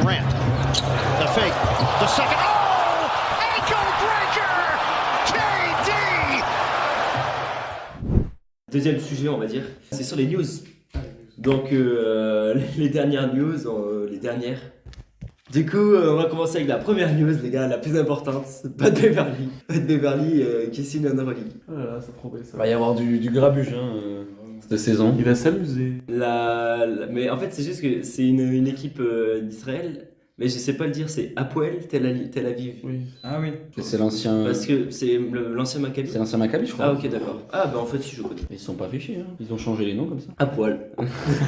Durant. The fake. The second. Oh! Ankle breaker! KD! Deuxième sujet, on va dire, c'est sur les news. Donc, les dernières news, les dernières. Du coup, on va commencer avec la première news, les gars, la plus importante. Pat Beverly. Pat Beverly qui signe en Euroleague. Oh là là, ça promet ça. Il va y avoir du grabuge cette saison. Il va s'amuser. Mais en fait, c'est juste que c'est une équipe d'Israël, mais je sais pas le dire, c'est Hapoel Tel Aviv. Oui. Ah oui. C'est l'ancien. Parce que c'est l'ancien Maccabi. C'est l'ancien Maccabi, je crois. Ah, ok, d'accord. Ah, bah en fait, si je connais. Ils se sont pas fait chier, hein. Ils ont changé les noms comme ça. Hapoel.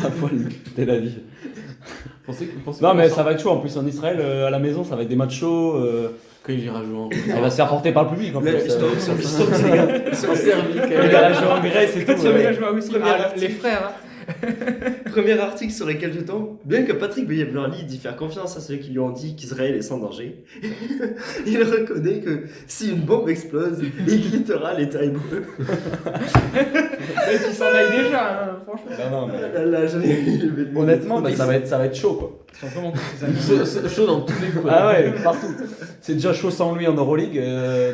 Hapoel Tel Aviv. Pensez Non, mais ça va être chaud. En plus, en Israël, à la maison, ça va être des matchs chauds. quand il ira jouer en Elle va se faire porter par le public en plus. Stokes, les gars. sur Serbie. Il va jouer en Grèce et tout. Tu vas jouer à Whisky. Première Les frères. Hein. Premier article sur lequel je tombe, bien que Patrick Beverly dit faire confiance à ceux qui lui ont dit qu'Israël est sans danger, il reconnaît que si une bombe explose, il quittera l'État hébreu. Qui s'en aille déjà, hein, franchement. Non, mais... Ah là là, Honnêtement, ça va être chaud quoi. Ils sont vraiment tous ces amis. C'est chaud dans tous les coins. Ah ouais, partout. C'est déjà chaud sans lui en Euroleague.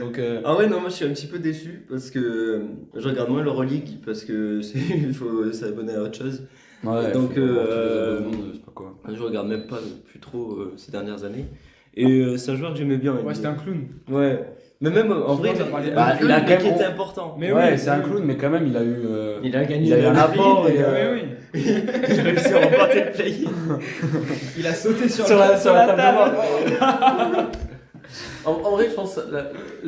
Donc, Ah ouais, non, moi je suis un petit peu déçu parce que je regarde moins l'Euroleague parce que il faut s'abonner à autre chose. ouais, Donc, c'est pas quoi. Je regarde même pas plus trop ces dernières années. Et c'est un joueur que j'aimais bien. Ouais, c'était un clown. Ouais. Mais même en vrai, ça parlait bah, il il a a quand même- qui était important. Mais ouais, oui, c'est un clown, mais quand même, il a eu. Il a gagné il a eu un le apport prix, et, Oui, oui. il a réussi à remporter le play. Il a sauté sur la table de bord. En vrai, je pense.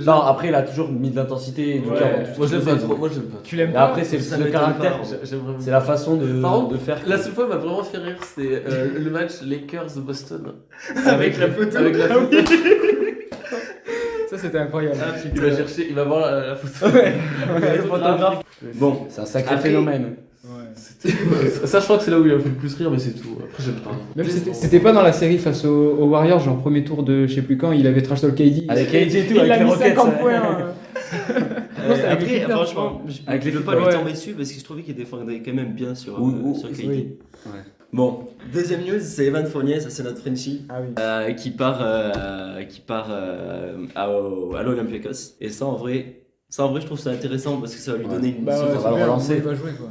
Non, après, il a toujours mis de l'intensité et du Ouais. cœur dans tout ce Moi, qu'il j'aime pas faisait. trop. Moi, j'aime pas. Tu l'aimes Mais pas. après, c'est Ça le m'étonne caractère. pas. J'aime vraiment. C'est la façon Par contre, de faire. La seule fois m'a vraiment fait rire, c'était le match Lakers-Boston. Avec la photo. Avec la Ah photo. Ça, c'était incroyable. Ah, Il va chercher, il va voir la photo. Le photographe. Bon, C'est un sacré Après- phénomène. Ouais. Ça, je crois que c'est là où il a fait le plus rire, mais c'est tout. Après, j'aime pas. Même c'était pas dans la série face aux Warriors, genre premier tour de je sais plus quand, il avait trash talk KD. Avec KD et tout, il avec a les mis Rockets. 50 points. Non, c'était avec les après, Clippers, franchement, Avec je les veux pas Clippers, lui ouais. tomber dessus parce que je trouvais qu'il défendait quand même bien sur sur KD. oui. Bon, deuxième news, c'est Evan Fournier, ça c'est notre Frenchie, Ah oui. qui part à l'Olympiakos. Et ça en vrai, je trouve ça intéressant parce que ça va lui Ouais. donner une Bah source ouais, de va c'est le bien, relancer. Il va jouer quoi.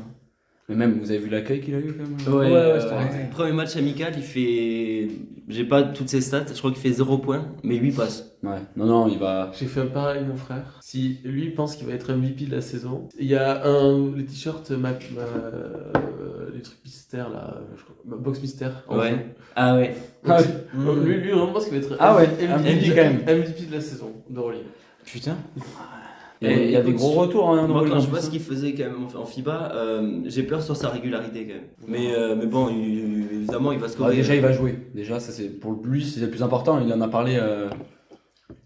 Mais même, vous avez vu l'accueil qu'il a eu quand même. Ouais, c'était vrai. premier match amical, il fait. J'ai pas toutes ses stats, je crois qu'il fait 0 points, mais 8 passes. Ouais. Non, il va. J'ai fait un pareil, mon frère. Si lui pense qu'il va être MVP de la saison, il y a les t-shirts, les trucs mystères là, je crois, box mystère. en Ouais. jaune. Ah ouais. Ah Donc, lui vraiment pense qu'il va être Ah ouais, MVP, MVP quand même. MVP de la saison d'Euroleague. Putain. Et Il y a des écoute, gros retours en Moi, Euroleague. quand je vois ce qu'il faisait quand même en FIBA, j'ai peur sur sa régularité quand même. Mais bon, évidemment, il va se Ah, déjà, il va jouer. Déjà, ça c'est pour lui, c'est le plus important. Il en a parlé.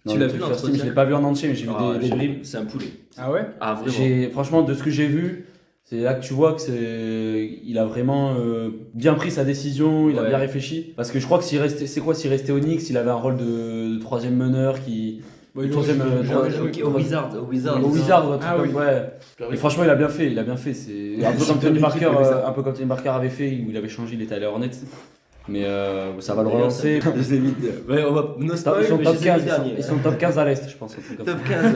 Tu l'as vu l'entretien ? Je l'ai pas vu en entier, mais j'ai vu des bribes. C'est un poulet. Ah ouais. Ah vraiment. Franchement, de ce que j'ai vu, c'est là que tu vois que il a vraiment bien pris sa décision, il a Ouais. bien réfléchi. Parce que je crois que s'il restait au Knicks, il avait un rôle de troisième meneur qui. Bon, il troisième, aurait jamais joué. Au Wizard. Au Wizard, un truc Ah comme- oui. ouais. Et franchement, il a bien fait. C'est un peu comme Tony Parker, avait fait, où il avait changé, il était allé à Hornets. Mais ça va le relancer. Je les ai mis. Ouais, on va. No Ils spoil, sont mais top je les ai mis 15, derniers. ils sont top 15 à l'Est, je pense. Un truc comme ça. Top 15.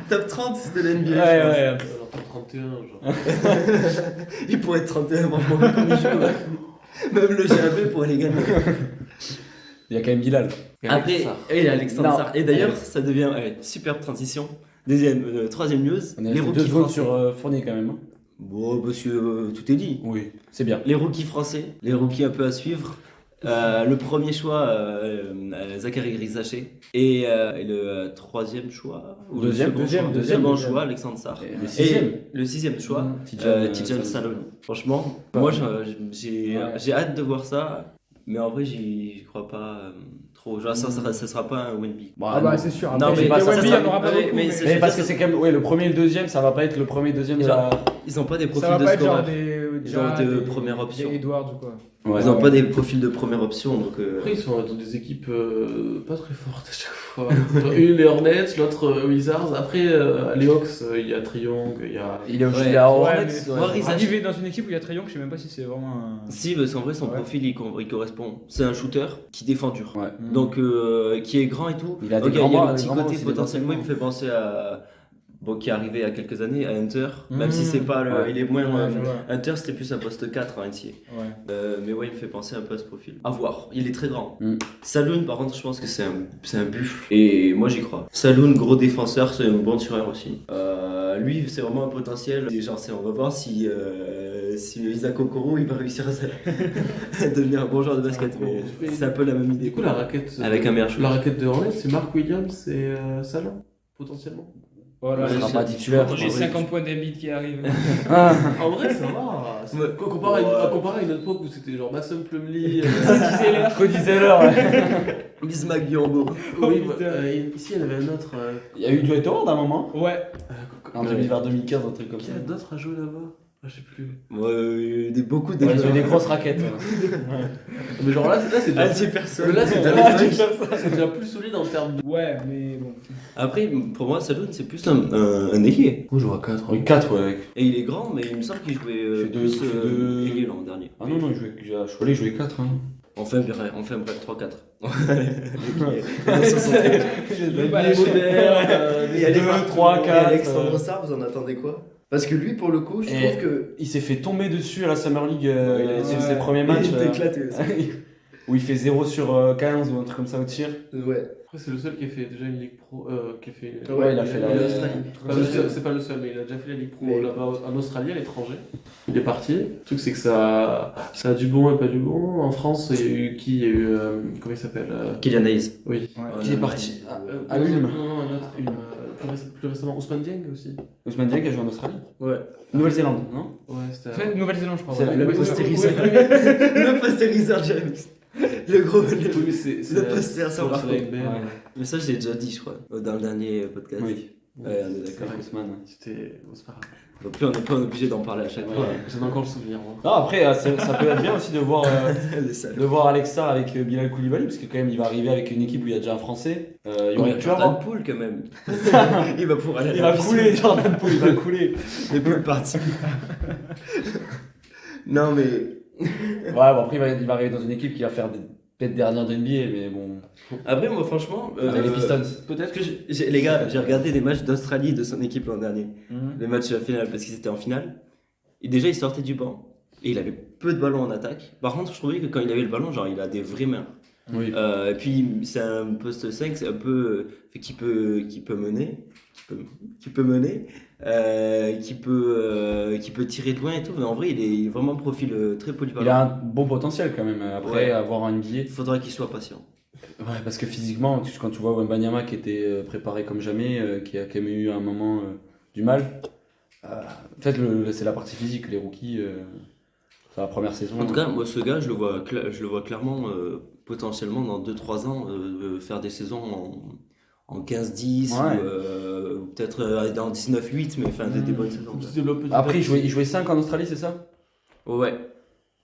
Top 30 de l'NBA. Ouais. Alors, top 31, genre. Il pourrait être 31, franchement, comme il joue. Ouais. Même le GAB pourrait les gagner. Il y a quand même Bilal. Après, et Alexandre Non. Sarr. Et d'ailleurs, ça devient superbe transition. Troisième news. On est Les à 2 rookies secondes français. sur Fournier quand même. Hein. Bon, parce que tout est dit. Oui, c'est bien. Les rookies français, les rookies un peu à suivre. Le premier choix, Zachary Grisaché. Et le troisième choix. Ou le second choix, Alexandre Sarr. Et le sixième. Et le sixième choix, Tidjane Tidjane Saloni. Franchement, moi j'ai hâte de voir ça. Mais en vrai, j'y crois pas Trop. Genre, ça sera pas un Wemby. Ah bah c'est sûr. Non, Après, mais pas ça, Wemby, il ça y en aura pas mais- beaucoup. mais mais- c'est- Mais parce que c'est quand même. Ouais, le premier et le deuxième, ça va pas être le premier et le deuxième de la. Ils ont pas des profils Ça va de pas être genre scoreurs. des. Ils ont Jazz, de des- première option. des Edwards ou quoi. Ouais, Ils ont ouais. pas des profils de première option, donc. Après, ils sont dans des équipes pas très fortes à chaque fois. Une, les Hornets, l'autre Wizards. Après, les Hawks, il y a Triong, il y a. Il est Ouais. il est à Ouais, Hornets. mais- ouais. Moi, Rizac- Arriver dans une équipe où il y a Trayon, je sais même pas si c'est vraiment un. Si, parce qu'en vrai, son Ouais. profil il correspond. C'est un shooter qui défend dur. Ouais. Donc, qui est grand et tout. Il a des Ok, grands il y a bras, le des petit grands bras côté aussi, potentiellement, il me défensivement. fait penser à. Bon, qui est arrivé il y a quelques années, à Hunter. Même Mhm. si c'est pas le. Ouais. Il est moins. Ouais, je vois. Hunter, c'était plus un poste 4 en NCA. Ouais. Mais ouais, il me fait penser un peu à ce profil. À voir, il est très grand. Mm. Saloon, par contre, je pense que c'est un buffle. Et moi, j'y crois. Saloon, gros défenseur, c'est un bon tireur aussi. Lui, c'est vraiment un potentiel. Et genre, on va voir si Isaac Okoro, il va réussir à devenir un bon joueur de basket. Mais c'est un peu la même idée. Du coup, la raquette. Avec un meilleur shooter. La raquette de Hornets, c'est Mark Williams et Salon, potentiellement. Voilà, Ouais, Il j'ai- sera pas titulaire. j'ai 50 points d'Embiid qui arrivent. Ah. En vrai, ça va. C'est- Ouais. Comparé Ouais. à comparé à une autre époque où c'était genre Mason Plumlee. Cody Zeller, ouais. Bismack Biombo. Oui, putain. ici, il y en avait un autre. Il y a eu Dwight Howard à un moment. Ouais. En 2015, un truc comme Qui ça. a d'autres à jouer là-bas? Je sais plus. Beaucoup de Ouais, ils ont eu des grosses raquettes. Mais genre là, c'est déjà. Anti personne. Mais là, c'est déjà plus solide en termes de. Ouais, mais bon. Après, pour moi, Saloon, c'est plus un ailier. Moi, je vois 4. Oui, 4, ouais. Et il est grand, mais il me semble qu'il jouait Il fait deux- plus il fait deux- ailier l'an dernier. Ah non, non, je voulais jouer 4. Hein. On fait un bref 3-4. Il y a les 2, 3, 4. Alexandre Sarr, vous en attendez quoi? Parce que lui, pour le coup, je Et- trouve que. Il s'est fait tomber dessus à la Summer League sur ouais. ses premiers matchs. Il était éclaté aussi. Où il fait 0 sur 15 ou un truc comme ça au tir. Ouais. Après, c'est le seul qui a fait déjà une Ligue Pro. Qui a fait. Ouais, il a fait la- Pas le seul- C'est pas le seul, mais il a déjà fait la Ligue Pro Mais- là-bas en Australie, à l'étranger. Il est parti. Le truc, c'est que ça a du bon et pas du bon. En France, il y a eu qui? Il y a eu. Comment il s'appelle Kylian Hayes. Oui. Ouais. Qui est parti à non, Ulm. non, un autre. Plus récemment, Ousmane Dieng aussi. Ousmane Dieng qui a joué en Australie. Ouais. Nouvelle-Zélande, non? Ouais, c'était. Enfin, Nouvelle-Zélande, je crois. C'est ouais. le Ouais, postériseur. Le postériseur James. Le gros. Oui, mais c'est Le poster sur la le NBA. Ouais. Mais ça, je l'ai déjà dit, je crois, dans le dernier podcast. Oui. Ouais, on est C'est d'accord. avec Ousmane. C'était. Bon, c'est pas grave. Donc, plus on n'est pas obligé d'en parler à chaque fois. J'en ai encore le souvenir, moi. Non, après, ça peut être bien aussi de voir, Les salauds. de voir Alexa avec Bilal Koulibaly, parce que quand même, il va arriver avec une équipe où il y a déjà un Français. Il y aurait, tu vas Jordan voir. Poole, quand même. Il va pouvoir aller à Il la va piscine. couler, Jordan Poole, il va couler. Les poules parties. Non, mais. Ouais, bon, après, il va arriver dans une équipe qui va faire peut-être dernière de NBA, mais bon. Après, moi, franchement. Avec les Pistons. Peut-être que. Les gars, j'ai regardé les matchs d'Australie de son équipe l'an dernier. Les matchs finales, parce qu'ils étaient en finale. Et déjà, il sortait du banc. Et il avait peu de ballons en attaque. Par contre, je trouvais que quand il avait le ballon, genre, il a des vraies mains. Oui. Et puis, c'est un poste 5, c'est un peu. Qui peut mener. Qui peut mener. Qui peut tirer de loin et tout. Mais en vrai, il est vraiment un profil très polyvalent. Il a un bon potentiel quand même, après Ouais. avoir un NBA. Il faudra qu'il soit patient. Ouais, parce que physiquement, quand tu vois Wembanyama qui était préparé comme jamais, qui a quand même eu un moment du mal. En fait, c'est la partie physique, les rookies, c'est la première saison. En tout cas, moi, ce gars, je le vois clairement, potentiellement, dans 2-3 ans, faire des saisons en 15-10, Ouais. ou peut-être dans 19-8, mais enfin, des bonnes saisons. Il se développe petit à Après, petit. il jouait 5 en Australie, c'est ça? Ouais.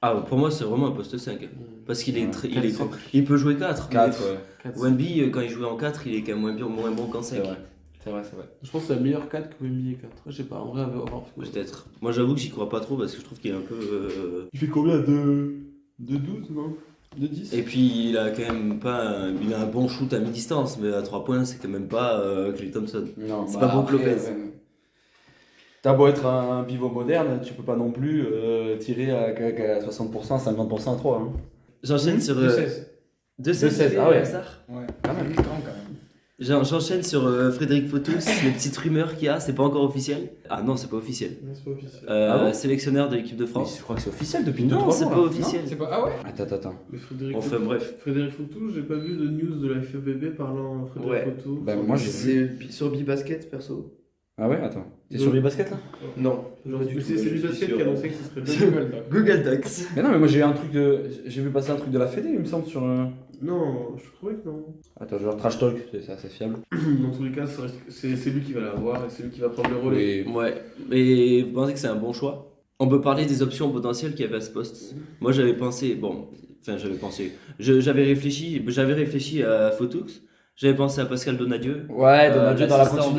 Ah, pour moi, c'est vraiment un poste 5. Parce qu'il est Ouais. très. 4-5. Il peut jouer 4. 4, ouais. 4. Wemby, quand il jouait en 4, il est quand même moins bon qu'en 5. C'est vrai. C'est vrai, c'est vrai. Je pense que c'est un meilleur 4 que NBA 4. Je sais pas, en vrai, à voir. Peut-être. Moi, j'avoue que j'y crois pas trop parce que je trouve qu'il est un peu. Il fait combien de 12, non? De 10? Et puis, il a quand même pas. Il a un bon shoot à mi-distance, mais à 3 points, c'est quand même pas Clay Thompson. Non, C'est pas Brook Lopez. T'as beau être un pivot moderne, tu peux pas non plus tirer à 60%, 50% à 3. Hein. J'enchaîne sur. 16. 2-16, ah ouais. Ouais. Quand même. Grand, quand même. J'enchaîne sur Frédéric Photos, les petites rumeurs qu'il y a, c'est pas encore officiel. Ah non, c'est pas officiel. Non, c'est pas officiel. Ah bon Sélectionneur de l'équipe de Mais France. je crois que c'est officiel depuis 2-3 Non, jours. c'est là. pas officiel. C'est pas. Ah ouais? Attends. Mais Frédéric Enfin Fautou- bref. Frédéric Fautou, j'ai pas vu de news de la FFBB parlant Frédéric Ouais. Fautou. Bah, moi, j'ai vu. C'est sur Bibasket perso. Ah ouais, attends. T'es sur les baskets là? Non, c'est lui basket qui a annoncé que ce serait Google Doc. Google Docs. Mais non, mais moi j'ai vu passer un truc de la Fédé, il me semble, sur. Non, je trouvais que non. Attends, genre Trash Talk, c'est assez fiable. Dans tous les cas, c'est lui qui va l'avoir et c'est lui qui va prendre le relais. Oui. Ouais, mais vous pensez que c'est un bon choix? On peut parler des options potentielles qu'il y avait à ce poste. Moi j'avais pensé, j'avais réfléchi à Photux, j'avais pensé à Pascal Donadieu. Ouais, Donadieu dans l'assistant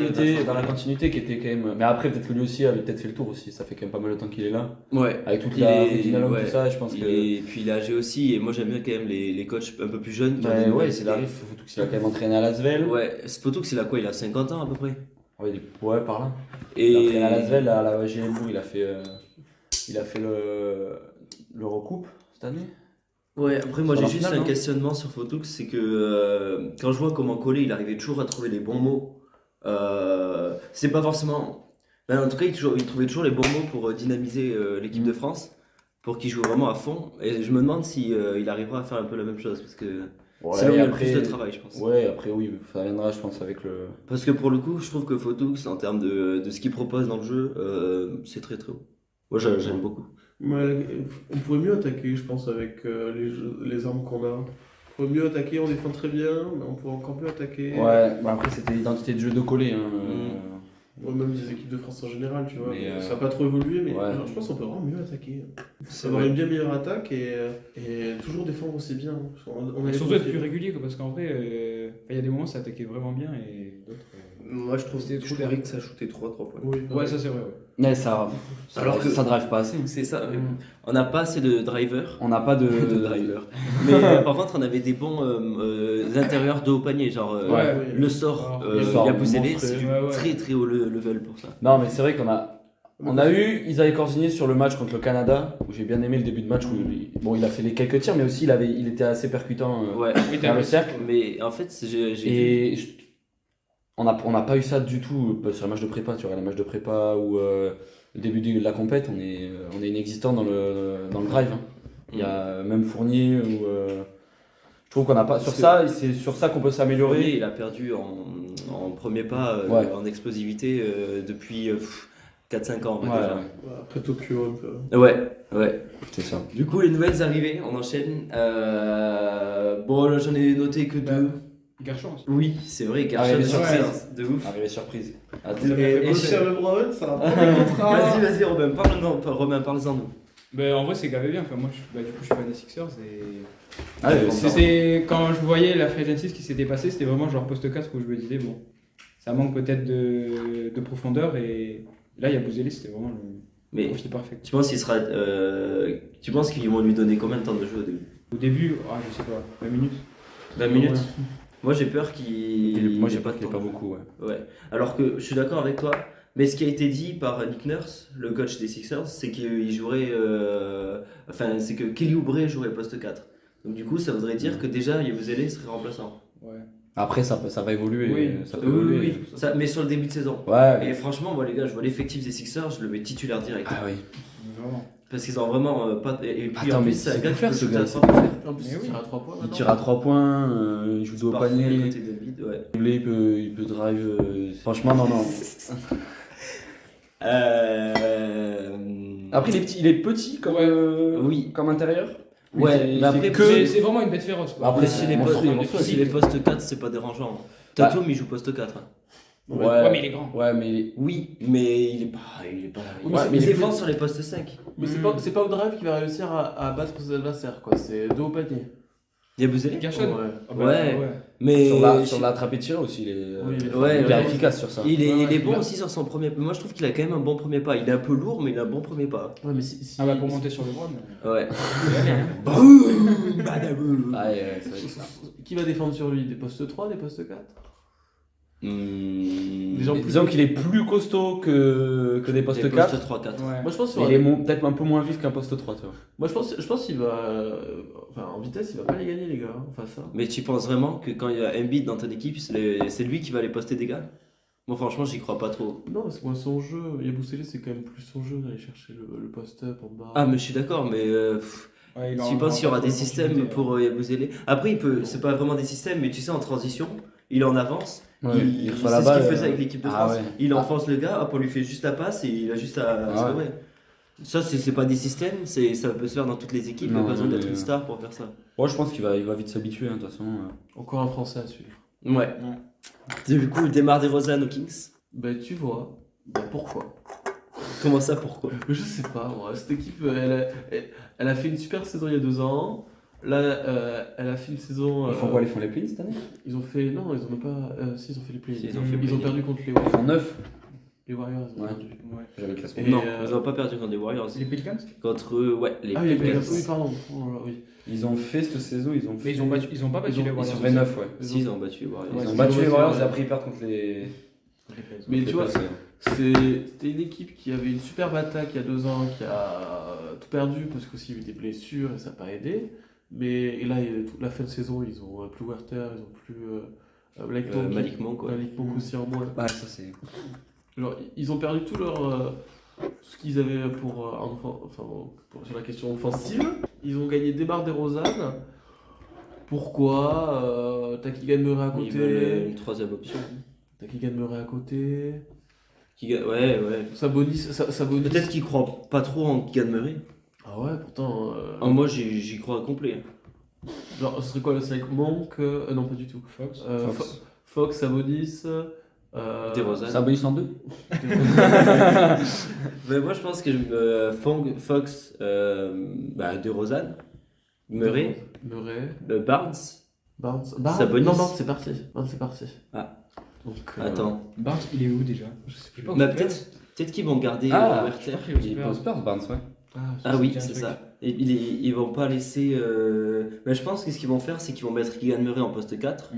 la continuité qui était quand même. Mais après, peut-être que lui aussi avait peut-être fait le tour aussi. Ça fait quand même pas mal de temps qu'il est là. Ouais. Avec toute Il la est- dynamique, ouais. tout ça, je pense que. Et puis il est âgé aussi, et moi j'aime bien quand même les coachs un peu plus jeunes. qui ont des Ouais, nouvelles c'est idées. l'arrive, faut qu'il a quand même entraîné à Lasvel. Ouais, Photux il a quoi? Il a 50 ans à peu près. Ouais, ouais, par là. Il a Et entraîné à Lasvel, à la Gielbourg, il a fait l'Eurocoupe cette année. ouais, après moi Sur j'ai la juste finale, un non questionnement sur Photux, c'est que quand je vois comment Collet il arrivait toujours à trouver les bons mots, c'est pas forcément. Ben, en tout cas, il trouvait toujours les bons mots pour dynamiser l'équipe de France, pour qu'il joue vraiment à fond. Et je me demande si il arrivera à faire un peu la même chose, parce que Ouais, c'est là où il y a le après- plus de travail, je pense. Ouais, après, oui, ça viendra, je pense, avec le. Parce que pour le coup, je trouve que Photux, en termes de ce qu'il propose dans le jeu, c'est très très haut. Moi j'aime beaucoup. Ouais, on pourrait mieux attaquer, je pense, avec les armes qu'on a. On pourrait mieux attaquer, on défend très bien, mais on pourrait encore mieux attaquer. Ouais, bah après, c'était l'identité de jeu de Collet. Hein. Ouais, même des équipes de France en général, tu vois. Mais, Ça n'a pas trop évolué, mais ouais. je pense qu'on peut vraiment mieux attaquer. C'est Avoir vrai. une bien meilleure attaque et toujours défendre aussi bien. Parce qu'on a Et les surtout être profils. plus régulier, quoi, parce qu'en vrai, il y a des moments ça attaquait vraiment bien et d'autres. Moi je trouve C'était trop que ça shootait 3 points. Oui, Ouais, ça c'est vrai. Ouais. Mais ça. Alors que- ça drive pas assez. C'est ça. On n'a pas assez de drivers. On n'a pas de. De driver. Mais par contre, on avait des bons intérieurs de haut panier, genre Ouais. le sort, Le sort, Yabusele, monstrueux. c'est du Ouais, ouais. très très haut level pour ça. Non, mais c'est vrai on a eu Isaïe Corsigné sur le match contre le Canada, où j'ai bien aimé le début de match. Où il a fait les quelques tirs, mais aussi il était assez percutant Ouais. vers le cercle. Mais en fait, Et on n'a pas eu ça du tout sur le match de prépa. Tu vois, le match de prépa ou le début de la compète, on est inexistant dans le drive. Hein. Il y a même Fournier ou. Je trouve qu'on n'a pas. Sur ça, c'est sur ça qu'on peut s'améliorer. il a perdu en premier pas Ouais. en explosivité depuis 4-5 ans. Ouais, déjà. ouais, Ouais, après Tokyo, un peu. Ouais. c'est ça. Du coup, les nouvelles arrivées, on enchaîne. Bon, là, j'en ai noté que deux. Garchon aussi. Oui, c'est vrai, Ah, Garchon, les surprise, de ouf. Arrivé surprise. Ça m'a fait grossir le Brown, ça va pas des contrats. Vas-y, Robin, parle-en nous. Ben, en vrai, c'est gavé bien. Enfin, moi, du coup, je suis fan des Sixers. Et... Ah, ouais, C'était quand je voyais la free agency, ce qui s'était passé, c'était vraiment genre poste 4 où je me disais, bon, ça manque peut-être de profondeur. Et là, il y a Bouzeli, c'était vraiment le Mais profil parfait. tu penses tu penses qu'ils vont lui donner combien de temps de jeu au début? Au début, je sais pas, 20 minutes. 20 minutes? Ouais. Moi j'ai peur qu'il. Moi, j'ai ait pas de qu'il ait temps pas de jeu. beaucoup. Ouais. Ouais. Alors que je suis d'accord avec toi, mais ce qui a été dit par Nick Nurse, le coach des Sixers, c'est qu'il jouerait. C'est que Kelly Oubre jouerait poste 4. Donc du coup, ça voudrait dire que déjà Yabusele serait remplaçant. Ouais. Après, ça va évoluer. Oui. Ça peut Oui, évoluer. oui, oui. Ça, mais sur le début de saison. Ouais. Et franchement, moi les gars, je vois l'effectif des Sixers, je le mets titulaire direct. Ah oui. Vraiment. Parce qu'ils ont vraiment pas. Et puis Attends, en mais plus, c'est un c'est gars pour qui faire peut ce shooter gars, à c'est 3 points. En plus, Mais il oui. tire à 3 points. Il maintenant. tire à 3 points, il joue dos au Parfait à panier. côté d'Embiid, ouais. Il peut drive. Franchement, non. Après, il est petit comme, Oui. comme intérieur. Ouais, c'est- mais c'est après, que- C'est vraiment une bête féroce. Quoi. Après, Si c'est les, monstrueux, postes, monstrueux. si les postes 4, c'est pas dérangeant. Tatum, il joue poste 4. hein. Ouais, mais il est grand. Ouais, mais il est. Oui, mais il est pas. Oui, Ouais, mais mais il c'est défend sur les postes 5. Mais c'est pas au drive qui va réussir à battre ses adversaires, quoi. C'est dos au panier. Yabusele Garchon. Ouais. Ah bah, Ouais. Mais. Sur la trappe et tir aussi, il est, Oui, il est Ouais, hyper ouais. efficace sur ça. Il est Ouais, bon il a- aussi sur son premier. Moi, je trouve qu'il a quand même un bon premier pas. Il est un peu lourd, mais il a un bon premier pas. Ouais, mais si. Ah bah pour monter sur le bras. Mais... Ouais. Boum Badaboum. Ah, ouais, c'est vrai que ça. Qui va défendre sur lui? Des postes 3, des postes 4? Des gens Mais disons qu'il est plus costaud que des postes 4. Postes 3-4. Ouais. Moi, je pense qu'il Mais va- il est peut-être un peu moins vif qu'un poste 3, tu vois. Moi, je pense qu'il va. Enfin, en vitesse, il va pas les gagner, les gars. hein, Enfin, ça. Mais tu penses vraiment que quand il y a Embiid dans ton équipe, c'est lui qui va aller poster des gars? Moi, franchement, j'y crois pas trop. Non, parce que moi, son jeu, Yabusele, c'est quand même plus son jeu d'aller chercher le post-up en bas. Ah, mais je suis d'accord, mais. Ouais, il Tu penses qu'il y aura des systèmes opportunités, pour Yabusele? Après, c'est pas vraiment des systèmes, mais tu sais, en transition, il est en avance Ouais, il reçoit la c'est ce qu'il balle, faisait avec l'équipe de ah France. ouais. Il enfonce le gars, hop, on lui fait juste la passe et il a juste à Ah scorer. Ça, c'est pas des systèmes, ça peut se faire dans toutes les équipes, il n'y a Non, pas besoin d'être mais- une star pour faire ça. Ouais, je pense qu'il va vite s'habituer, hein, de toute façon. Encore un Français à suivre. Ouais. Du coup, il démarre des Rosanne aux Kings. Bah, tu vois, pourquoi? Comment ça, pourquoi? Je sais pas, moi. Cette équipe, elle a fait une super saison il y a 2 ans. Là, elle a fait une saison. Ils font quoi? Ils font les play cette année? Ils ont fait. Non, ils ont même pas. Si, ils ont fait les play. Si, ils ont fait Ils ont play-in. perdu contre les Ils Warriors. font 9. Les Warriors, ils ont Ouais. perdu. J'avais le classement. Et, Non, ils n'ont pas perdu contre les Warriors. Les Pelicans? Contre, ouais, les Ah oui, les Pelicans. Pelicans, oui, pardon. Oh là, oui. Ils ont fait cette saison, ils ont Mais ils ont pas battu Ils ont- les ils Warriors. fait 9, ouais. Si, ils ont battu les Warriors. Ouais, Ils ont ils battu ont les battu, Warriors ouais. et après ils perdent contre les. Mais les tu vois, Pacers. c'était une équipe qui avait une superbe attaque il y a 2 ans, qui a tout perdu parce qu'aussi il y a eu des blessures et ça n'a pas aidé. Mais là, toute la fin de saison, ils ont plus Werther, ils ont plus Blake Monk. Malik Monk, quoi. Malik Monk aussi en moins. Ouais, ça c'est. Genre, ils ont perdu tout leur. Tout ce qu'ils avaient sur la question offensive. Ils ont gagné Demar DeRozan. Pourquoi T'as Keegan Murray à Ils veulent côté. une troisième option. T'as Keegan Murray à côté. Ouais. Sabonis. Peut-être qu'ils croient pas trop en Keegan Murray. Ah ouais, pourtant. Ah, moi, j'y crois complet. Genre, ce serait quoi là? C'est avec Monk non, pas du tout. Fox. Fox, Sabonis. DeRozan. Sabonis en 2? Mais moi, je pense que Fox, DeRozan, Murray, Barnes. Barnes. Sabonis. Non, Barnes, c'est parti. Ah. Donc, Attends. Barnes, il est où déjà? Je sais plus. pas. Mais peut-être qu'ils vont garder Ah. Werther. Il est pas au Spurs, Barnes, ouais. Ah oui, c'est un c'est truc. ça. Et ils vont pas laisser. Mais je pense que ce qu'ils vont faire, c'est qu'ils vont mettre Keegan Murray en poste 4.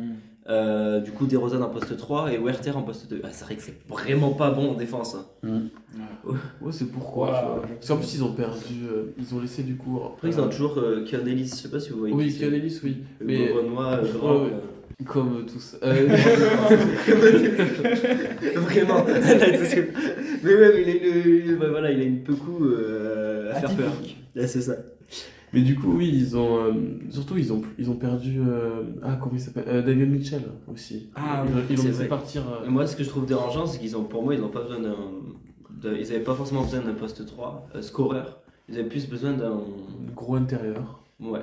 Du coup, DeRozan en poste 3 et Werther en poste 2. Ah, c'est vrai que c'est vraiment pas bon en défense. Hein. Ouais, c'est pourquoi. Ouais, tu vois. ouais. Parce qu'en plus, ils ont perdu. Ils ont laissé du coup. Après, ils ont toujours Keon Ellis. Je sais pas si vous voyez. Oui, qui c'est. Keon Ellis, oui. Le Mais Renoir grand. Ouais. Comme tous. Vraiment. Mais ouais, mais il a une pecou à faire peur. Là, c'est ça. Mais du coup, oui, ils ont. Surtout, ils ont perdu. Comment il s'appelle David Mitchell aussi. Ah, Ils l'ont c'est laissé vrai. partir. Moi, ce que je trouve dérangeant, c'est pour moi, ils n'ont pas besoin ils n'avaient pas forcément besoin d'un poste 3 scoreur. Ils avaient plus besoin d'un. Gros intérieur. Ouais.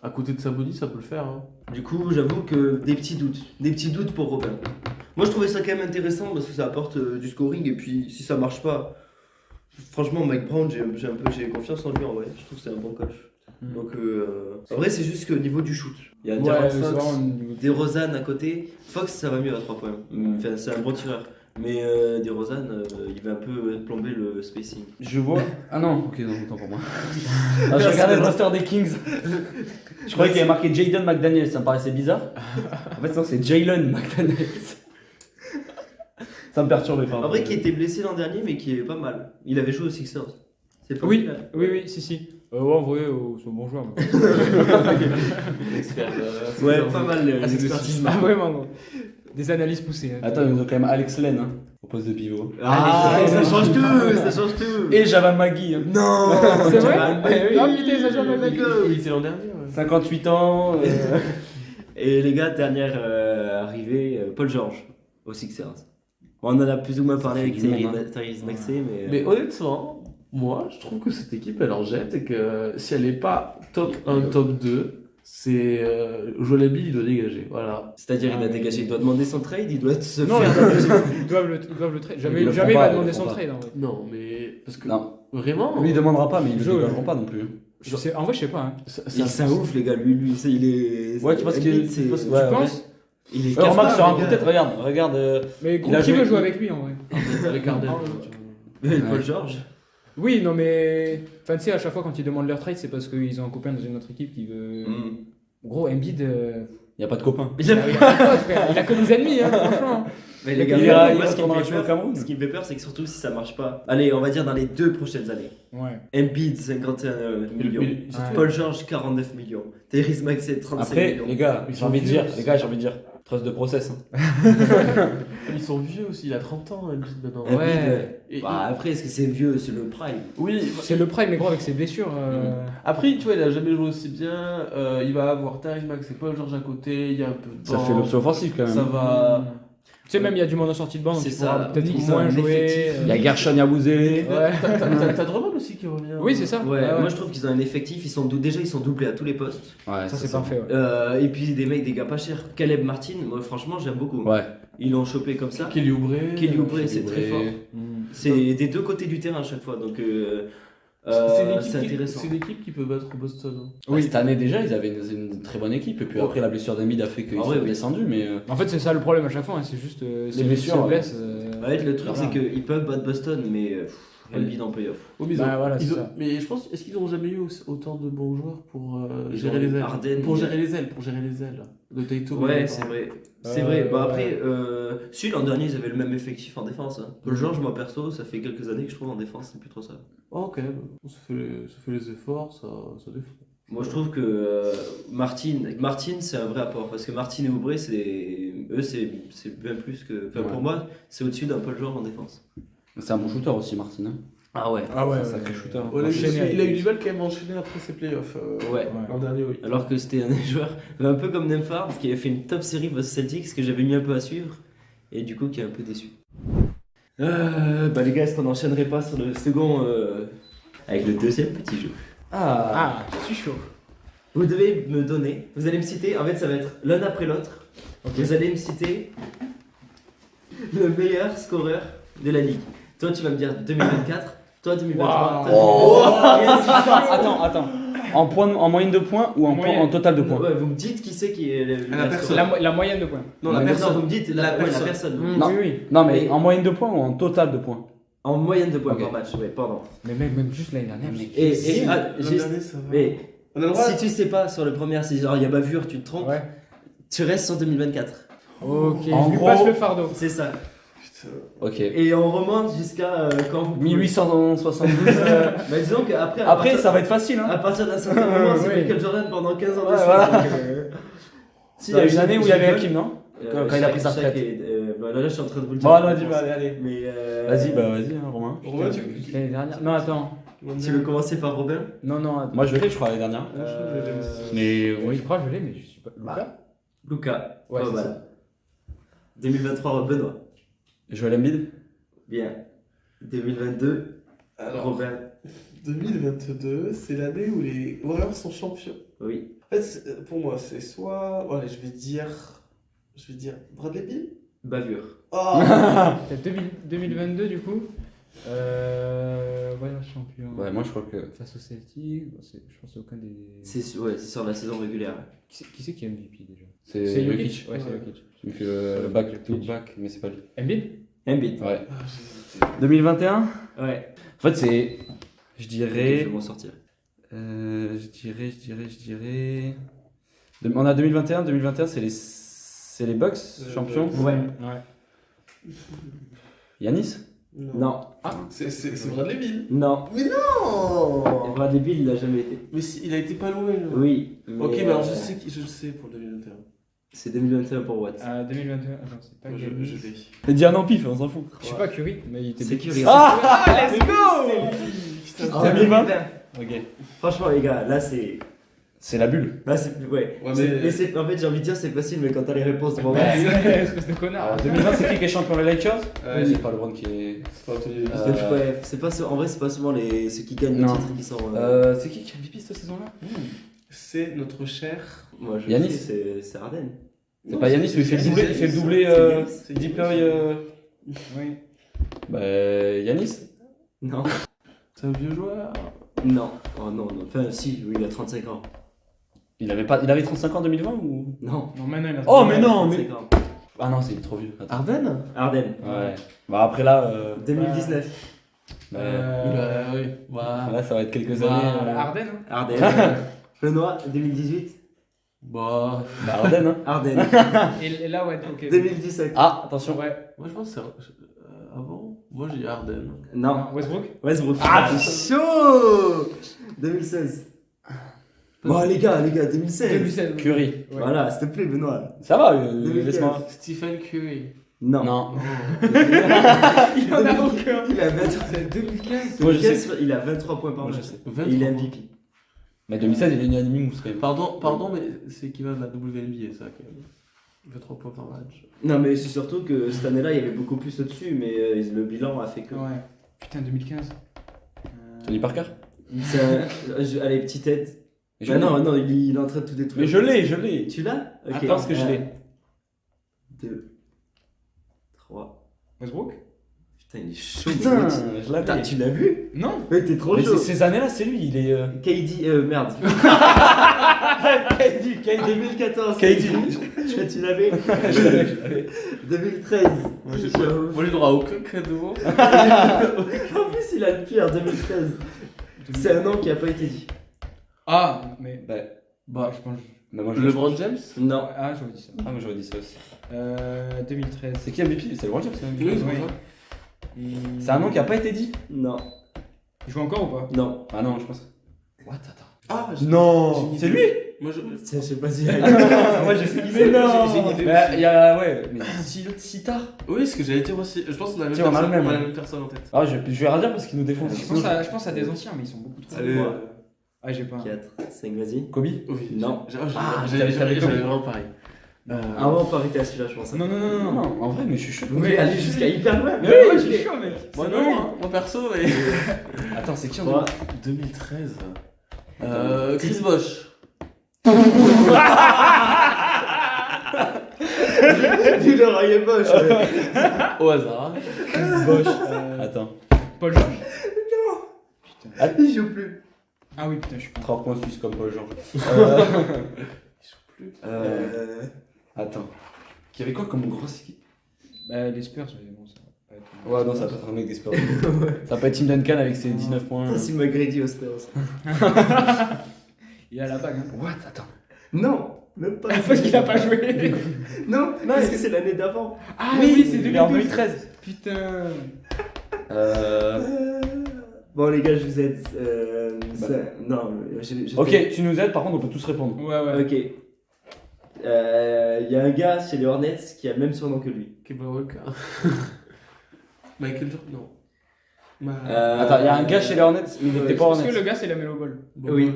À côté de Sabonis, ça peut le faire. Hein. Du coup, j'avoue que des petits doutes pour Robin. Moi, je trouvais ça quand même intéressant parce que ça apporte du scoring et puis si ça marche pas, franchement, Mike Brown, j'ai confiance en lui en vrai. Je trouve que c'est un bon coach. Donc, en vrai, c'est juste qu'au niveau du shoot, il y a Darren Fox, DeRozan à côté. Fox, ça va mieux à 3 points. Enfin, c'est un bon tireur. Mais DeRozan, il va un peu plomber le spacing. Je vois. Ah non, ok, non, autant pour moi. Ah, je regardais le roster des Kings. Je croyais qu'il y avait marqué Jaden McDaniels, ça me paraissait bizarre. En fait, non, c'est Jalen McDaniels. Ça me perturbait pas. En vrai, qui était blessé l'an dernier, mais qui est pas mal. Il avait joué aux Sixers. C'est pas Oui, mal. oui, si. Ouais, en vrai, c'est un bon joueur. Expert. Ouais, pas mal c'est l'expertise. Ah, vraiment, gros. Des analyses poussées. Hein. Attends, ils ont quand même Alex Len hein, au poste de pivot. Ah, ça change tout, ça change tout. Et Javal Magui. Hein. Non, C'est vrai Jamal Magui. Ah, putain, ça change le mec. Il était l'an dernier. Ouais. 58 ans. Et les gars, dernière arrivée, Paul George aux Sixers. Bon, on en a plus ou moins parlé avec fait du monde, Tyrese Maxey, Mais honnêtement, moi, je trouve que cette équipe, elle en jette et que si elle n'est pas top 1, top 2, c'est Joel Embiid, il doit dégager. Voilà. c'est-à-dire il a dégagé, il doit demander son trade, il doit se Non, faire. ils doivent le trade. Jamais Ils le il feront va pas, demander ils le son feront trade en vrai. Non, mais parce que Non. vraiment, Lui, il demandera pas, mais ils ne Je- le dégageront pas non plus. En vrai, je sais pas. Hein. C'est un ouf, les gars, lui, il est. Ouais, tu penses Embiid, que- c'est. tu penses- Tu Ouais, penses Il est Remarque cafard, sur un les coup de gars. tête, regarde. Mais Il a qui veut joué- jouer avec lui en vrai avec Harden. Mais Paul George. Oui, non, mais. Enfin, tu sais, à chaque fois quand ils demandent leur trade, c'est parce qu'ils ont un copain dans une autre équipe qui veut. Gros, Embiid. Il n'y a pas de copain. Il a pas de pote, frère. Il a que des ennemis, hein, franchement. Mais les Il gars, ira- moi, il ce qui me retournera fait jouer au peur, Cameroun. ce qui me fait peur, c'est que surtout si ça marche pas. Allez, on va dire dans les 2 prochaines années. Ouais. Embiid, 51 millions. Mais surtout- Paul George, 49 millions. Tyrese Maxey, 35 Après, millions. les gars, Ils j'ai sont envie de vieux dire, aussi. trust de process. Hein. Ils sont vieux aussi, il a 30 ans, Embiid maintenant. Embiid, Ouais. Et- bah, après, est-ce que c'est vieux? C'est le prime. Oui, C'est le prime, mais gros, avec ses blessures. après, tu vois, il a jamais joué aussi bien. Il va avoir Tyrese Maxey et Paul George à côté, il y a un peu de Ça temps. fait l'option offensive quand même. Ça va. Tu sais, même il y a du monde en sortie de banc, donc C'est il pourra ça. peut-être Ils ont moins un jouer. effectif. Il y a Gershon Yabusele. Ouais. T'as Drummond aussi qui revient. Oui, c'est ça. Ouais, moi je trouve qu'ils ont un effectif, déjà ils sont doublés à tous les postes. Ouais, Ça, c'est parfait. Ouais. Et puis des gars pas chers. Caleb Martin, moi franchement j'aime beaucoup. Ouais. Ils l'ont chopé comme ça. Kelly Oubre. Kelly Oubre, c'est très fort. Mm. C'est des deux côtés du terrain à chaque fois, donc c'est intéressant. C'est l'équipe qui peut battre Boston. Hein. Oui, cette année déjà, ils avaient une très bonne équipe. Et puis après, la blessure d'Embiid a fait qu'ils Ah sont ouais, oui. descendus. Mais En fait, c'est ça le problème à chaque fois, hein, c'est juste Les blessures, se ouais. blesse. Ouais, le truc Voilà. c'est qu'ils peuvent battre Boston, mais Embiid en playoff. Oh, mais Bah, voilà, c'est ça. mais je pense, est-ce qu'ils n'ont jamais eu autant de bons joueurs pour Ils gérer ont les eu ailes Harden, Pour il y a- gérer les ailes, de Tatum. Ouais, c'est vrai. C'est vrai. Bah ouais. après, si l'an dernier ils avaient le même effectif en défense. Hein. Paul George, moi perso, ça fait quelques années que je trouve en défense, c'est plus trop ça. Oh, ok, ça fait les efforts, ça défend. Moi je trouve que Martin c'est un vrai apport parce que Martin et Oubre c'est bien plus que. Enfin, Ouais. pour moi, c'est au-dessus d'un Paul George en défense. c'est un bon shooter aussi, Martin. Hein. Ah ouais. Ah ouais, C'est un sacré shooter. Ouais, Enchaîné avec il a eu les- du mal quand même à enchaîner après ses playoffs. Ouais. L'an dernier, oui. Alors que c'était un des joueurs, un peu comme Nemphard, qui avait fait une top série vs Celtics que j'avais mis un peu à suivre et du coup qui est un peu déçu. Bah les gars, est-ce qu'on n'enchaînerait pas sur le second avec le deuxième petit jeu? Ah, je suis chaud. Vous devez me donner, vous allez me citer, en fait ça va être l'un après l'autre, vous allez me citer le meilleur scoreur de la ligue. Toi tu vas me dire 2024, toi 2023, Attends. En moyenne de points ou Moyenne. en total de points? Ouais, vous me dites qui c'est qui est le La meilleur personne. scoreur. La moyenne de points. Non, la Non, personne. vous me dites la personne. Non. Oui, oui. Non, mais Mais- en moyenne de points ou en total de points? En moyenne de points Ok. par match, ouais, pardon. Mais même juste l'année dernière. Et Si, ah, l'an juste- dernier, ça va. mais On a le droit. si tu sais pas sur le premier, si genre il y a bavure, tu te trompes, Ouais. tu restes sur 2024. Ok, En je lui gros- passe le fardeau. C'est ça. Putain. Ok. Et on remonte jusqu'à quand vous. 1872. Bah disons qu'après. Après, ça va être facile. À Hein. partir d'un certain moment, c'est Oui. Michael Jordan pendant 15 ans de Ouais, suite, voilà. donc, Il y a une année où il y avait Hakim. Hakim, non? Quand il a pris sa retraite. Bah là, je suis en train de vous le dire. Bon, non, dis-moi, allez. Mais. Vas-y, hein, Romain. Romain, L'année dernière. Non, attends. Tu veux commencer par Robin? Non, attends. Moi, je l'ai, je crois, l'année dernière. Mais Oui, je crois que je l'ai, mais je suis pas. Lucas Luca. Ouais, Oh, c'est voilà. ça. 2023, Benoît. Joel Embiid. Bien. 2022, Alors, Robin. 2022, c'est l'année où les Warriors sont champions. Oui. En fait, pour moi, c'est soit. Voilà, je vais dire Bradley Beal. Bavure. Oh T'as 2022 du coup. Voilà, champion. Ouais, moi, je crois que. Face au Celtic, bon, je pense aucun des. C'est c'est sur la saison régulière. Qui c'est qui est MVP déjà C'est C'est Jokic. Jokic. Ouais, c'est Ouais. Jokic. Il fait le back, mais c'est pas lui. Embiid Embiid. Ouais. Ah, j'ai hésité. 2021 Ouais. En fait, c'est. Je Je dirais. vais m'en sortir. Je dirais. On a 2021, c'est les Bucks champions. Ouais. Ouais. Yanis. Non. C'est Bradley Beal. Non. Mais non Bradley Beal, il l'a jamais été. Mais si, il a été pas loin. là. Oui. Ok, mais, mais alors je sais pour le 2021. C'est 2021 pour Watt. 2021, attends, c'est pas Moi, je Giannis. l'ai. T'as dit un en pif, on s'en fout. Je sais pas Curry, mais il était C'est bien. Curry. Ah, let's go. Putain, En 2020. Ok. Franchement, les gars, là c'est. C'est la bulle. Là c'est. Ouais. Ouais, Mais en fait, j'ai envie de dire, c'est facile, mais quand t'as les réponses devant moi. Espèce de connard. Alors, 2020, c'est qui est champion les Lakers Ouais, C'est pas LeBron qui est. c'est pas Anthony Davis. Ouais, c'est pas en vrai, c'est pas souvent ceux qui gagnent le Non. titre qui sont. C'est qui a MVP cette saison-là C'est notre cher. Moi, je Yanis. sais, c'est Harden. C'est pas Yanis, mais il fait le doublé. Il fait le doublé. C'est Deploy. Oui. Bah, Yanis. Non. C'est un vieux joueur. Non. Oh non. Enfin, si, oui, il a 35 ans. Il avait 35 ans en 2020 ou. Non. Non, maintenant il a. Oh, mais non, 35 ans. Ah non, c'est trop vieux. Attends. Arden Harden. Ouais. Bah, après là. 2019. Bah, Oui. Voilà. là, ça va être quelques Bah, années. Arden hein. Harden. Benoît, 2018. Bah. Bah, Arden, hein. Harden. Et là, ouais, ok. 2017. Ah, attention. Ouais. Moi, je pense que c'est. Avant Moi, j'ai Arden. Non. Westbrook Westbrook. Ah, c'est chaud 2016. Bon, les gars, 2016. 2016. Curry. Ouais. Voilà, s'il te plaît, Benoît. Ça va, 2015. laisse-moi. Stephen Curry. Non. Non. Il en a aucun. Il a 23, 2015. Moi, je sais. il a 23 points par Moi, je match. sais. Et il est MVP. Mais 2016, il est unanimous quand même. Pardon, mais c'est équivalent de la WNBA, ça, quand même. Il fait 3 points par match. Non, mais c'est surtout que cette année-là, il y avait beaucoup plus au-dessus, mais le bilan a fait que. Ouais. Putain, 2015. Tony Parker. Allez, petite tête. Mais Bah non, non, il est en train de tout détruire. Mais je l'ai. Tu l'as? Ok. Attends, parce que je l'ai. 2, 3. Westbrook? Putain, il est chaud. Putain, mec. je Putain, l'avais. tu l'as vu? Non. Ouais, t'es trop Mais chaud. ces années-là, c'est lui, il est. KD, merde. KD. 2014. KD. Tu l'avais? Je l'avais. 2013. Moi j'ai droit à aucun cadeau. En plus, il a le pire, 2013. C'est un nom qui a pas été dit. Ah, mais. Bah, je pense. Bah, moi, LeBron James. Non. Ah, j'aurais dit ça. Ah, moi j'aurais dit ça aussi. 2013. C'est qui MVP? C'est LeBron James, c'est MVP. Oui, c'est Ouais. pour ça. C'est un nom qui a pas été dit? Non. Il joue encore ou pas? Non. Ah non, je pense. What? Attends. Ah, Non! C'est lui? Moi je. Je sais pas si. Moi je sais qui c'est. Mais non. J'ai une idée Bah, aussi. il y a. Ouais, mais si tard. Oui, ce que j'allais dire aussi. Je pense qu'on a la même Tiens, on a personne, le même, on a la ouais. même personne en tête. Ah, je vais rien dire parce qu'il nous défonce. Je pense à des anciens, mais ils sont beaucoup trop. Allez. Ah, j'ai pas. 4, 5, vas-y. Kobe? Oui. Non. J'avais vraiment pareil. Ah, on va pas arrêter à celui-là, je pense. Non, non, non, non. Non, en vrai, mais je suis chaud. Vous pouvez aller jusqu'à hyper loin. Mais ouais, je suis chaud, mec. Moi C'est non, lui. hein. Moi perso, mais. Attends, c'est qui en 3. 2013. Chris Bosh. Dis le Ryan Bosch. Au hasard. Bosch. Attends. Paul George. Ah, il joue plus. Ah oui, putain, je suis con. 3 points suisses comme Paul George. Attends. Qu'il y avait quoi comme grosse équipe? Bah, les Spurs, mais bon, ça va pas être. Ouais, non, ça va pas être un mec des Spurs. Ça va pas être Tim Duncan avec ses 19 points. Putain, c'est McGrady au Spurs. Il a la bague, hein. What? Attends. Non, même pas. Parce qu'il a pas joué. Non, parce que c'est l'année d'avant. Ah oui, c'est il est en 2013. Putain. Bon, les gars, je vous aide. Bah. Non, Ok, tu nous aides, par contre, on peut tous répondre. Ouais, ouais. Ok. Il y a un gars chez les Hornets qui a le même surnom que lui. Kemba Walker. Michael Jordan. Non. Attends, il y a un gars chez les Hornets, mais il était pas Est-ce que Hornets. le gars, c'est la Melo Ball? Oui.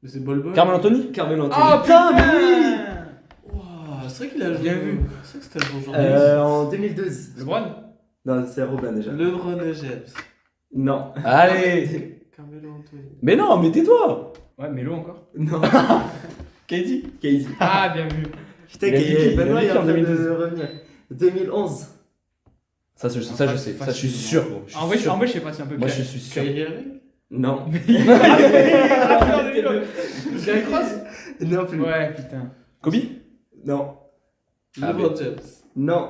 Mais c'est Bol Bol. Carmel Anthony? Carmel Anthony. Ah putain, mais oui. Wow, c'est vrai qu'il a joué. Bien vu. C'est vrai que c'était un bon joueur. En 2012. LeBron? Non, c'est Robin déjà. LeBron James. Non. Allez! Carmelo Anthony. Mais non, mais tais-toi! Ouais, Melo encore. Non. KD? Casey. Ah, bien vu. Putain, Il a dit qui? Il a Benoît dit est qui en en train de 2012? revenir. 2011. Ça, je sais. Ça, je sais. Ça, je suis sûr, gros. Je suis En vrai, sûr. je sais pas si un peu. Moi, je suis sûr. Kyrie Irving. Non. J'ai cross. Non plus. Ouais, putain. Kobe? Non. Ah, LeBron James. Non.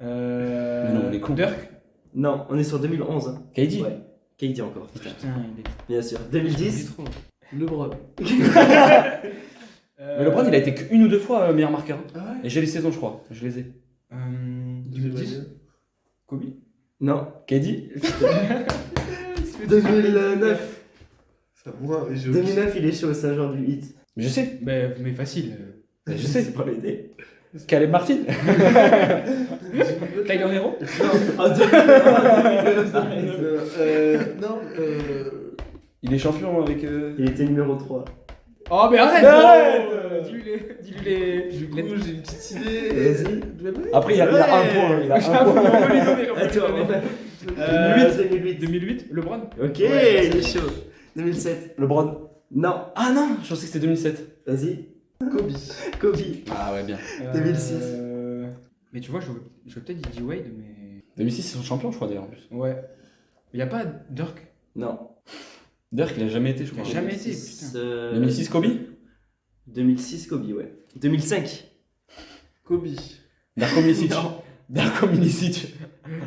Mais non, on est con. Dirk. Non, on est sur 2011. Hein. KD? Ouais. KD encore. Putain. Putain, il est. Bien sûr. 2010. LeBron. Mais LeBron, il a été qu'une ou deux fois meilleur marqueur. Ah ouais. Et j'ai les saisons, je crois. Je les ai. 2010. Kobe. Non. KD? 2009. Ça, moi, je. 2009, il est chaud, c'est un genre du hit. Mais je sais. Mais facile. Mais je sais. C'est pas l'aider. Caleb Martin? Tyler Hero. En 2009. Non, Il est champion avec. Il était numéro 3. Oh, mais arrête! Mais arrête. Dis-lui les. du coup, j'ai une petite idée. Vas-y. Après, il a un point. Il a un J'avoue, point. on peut les donner. On peut les Attends. donner. 2008. 2008, LeBron. Ok, Ouais, il est chaud. 2007. LeBron. Non. Ah non, je pensais que c'était 2007. Vas-y. Kobe. Kobe. Ah ouais, bien. 2006. Mais tu vois, j'aurais peut-être dit D-Wade, mais. 2006, c'est son champion, je crois d'ailleurs en plus. Ouais. Il y a pas Dirk. Non. Dirk, il a jamais été, je crois. Il a jamais été, 2006, putain. 2006, Kobe? 2006, Kobe, ouais. 2005. Kobe. Darko Milicic. Non. Darko Milicic.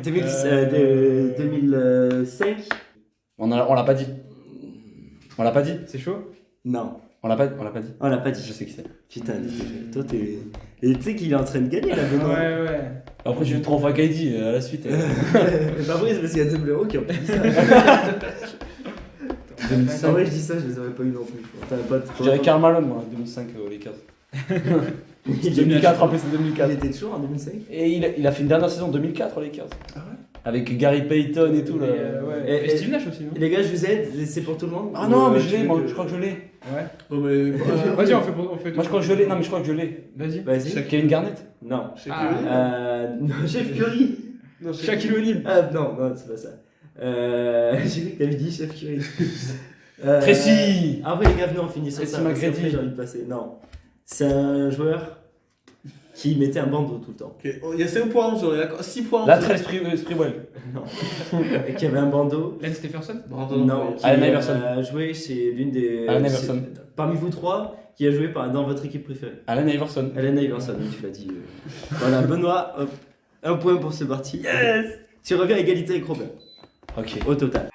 2005. On l'a pas dit. On l'a pas dit. C'est chaud. Non. On l'a pas dit. On l'a pas dit. Je sais qui c'est. Putain, toi t'es. Et tu sais qu'il est en train de gagner là, Benoît. Ouais. Après, j'ai eu 3 fois KD à la suite. Pas vrai, c'est parce qu'il y a deux blaireaux qui ont pas dit ça. En vrai, je dis ça, je les aurais pas eu non plus. T'avais pas de. Je dirais Karl Malone, moi, 2005 aux Lakers. Il 2004, en plus, c'est 2004. était toujours en 2005. Et il a fait une dernière saison 2004 aux Lakers. Ah ouais. Avec Gary Payton et tout là. Ouais. Et Steve Nash aussi, non? Les gars, je vous aide, c'est pour tout le monde. Ah non, mais je tu l'ai, veux moi, que- je crois que je l'ai. Ouais. Oh, mais. Vas-y, on fait tout. Moi je crois que je l'ai. Non, mais je crois que je l'ai. Vas-y. Vas-y. Kevin Garnett. Non. Ah. Non, Chef Curry. Non, Shaquille O'Neal. Ah non, c'est pas ça. J'ai cru que t'avais dit Chef Curry. Tracy. Ah ouais, les gars, venez, on finit sur Tracy ça. parce McGrady. qu'après, j'ai envie de passer. Non. C'est un joueur qui mettait un bandeau tout le temps. Ok, il y a 5 points, j'en ai d'accord. 6 points. Latrell Sprewell. Non. Et qui avait un bandeau. Lance Stephenson. Non, qui Allen Iverson. a joué chez l'une des. Allen Iverson. Parmi vous trois, qui a joué dans votre équipe préférée. Allen Iverson. Allen Iverson, oui, tu l'as dit. Voilà, Benoît, hop, un point pour ce parti. Yes. Tu reviens à égalité avec Robin, Ok. au total.